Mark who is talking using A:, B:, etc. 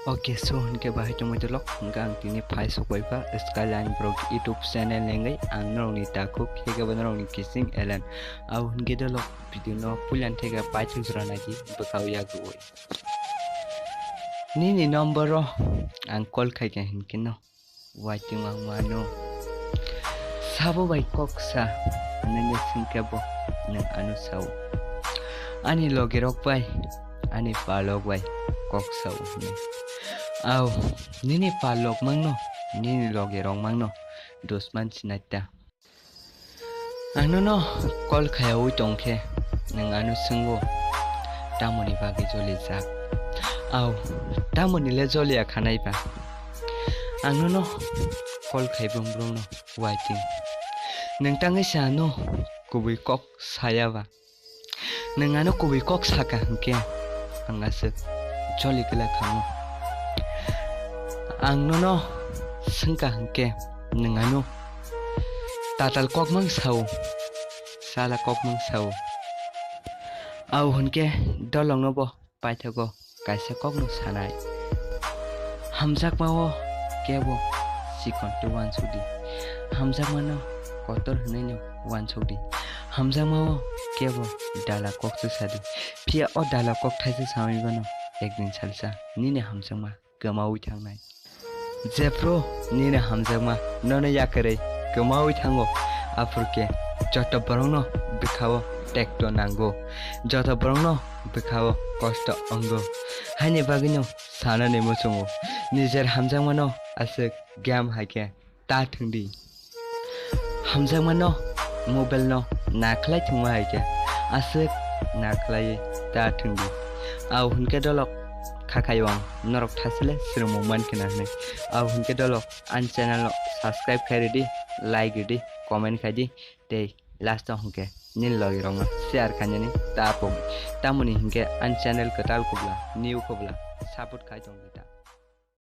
A: Oke, so hingga bahaya cuma itu loh. Hingga ini file sokoiba Skyline Brog YouTube channel nengai angrong ni takuk hingga benerong ni kissing Ellen. Au hingga itu loh video no pulian tega pacul zona lagi bekau ya gue. Ni nomor roh angkol kayak hingga no. Wajib mang mano. Sabo baik koksa ananya singkabo neng anu sau. Ani logi rok bay, ani palog bay koksa ni. Aw, nini palok mangno, nini logerong mangno, dosman sinata. Ano no, kol kaya utongke, nang ano sunggo, tamo ni bagi joli zak. Aw, tamo ni le joli akanay pa. Ano no, kol kaya bung no, waiting. Nang tangi siya no, kubi kok saya ba. Nang ano kubi kok saka hangke, ang asik, joli kila kamu. Ang nono sengkah hengke nengano tatal kok mang sau sala kok mang sau au hengke dolong nobo paithago kaisa kok no sanai hamjak mawo kebo sikon to wan sudi hamjak mano kotor hneino wan sudi hamjak mawo kebo dala kok su sadi pia o dala kok thaise sami bano ekdin salsa nini hamjak ma gamawi thangnai Jepro nina hamjama nono yakare kemawi thango afurke jota borongno bikhawo tekto nango jota borongno bikhawo kosto ango hani bagino sana ne mochongo nijer hamjamano asik gam haike ta thungdi hamjamano mobile no nakhlai thungwa haike asik nakhlai ta thungdi au hunke dolok Kakaiwang norok thasile sirmo man kenane au hunke dolo an channel no subscribe khairi di like di comment khaidi te last hunke nin logi ronga share kanjani tapom tamuni hunke an channel katal kubla new kubla support khai tong kita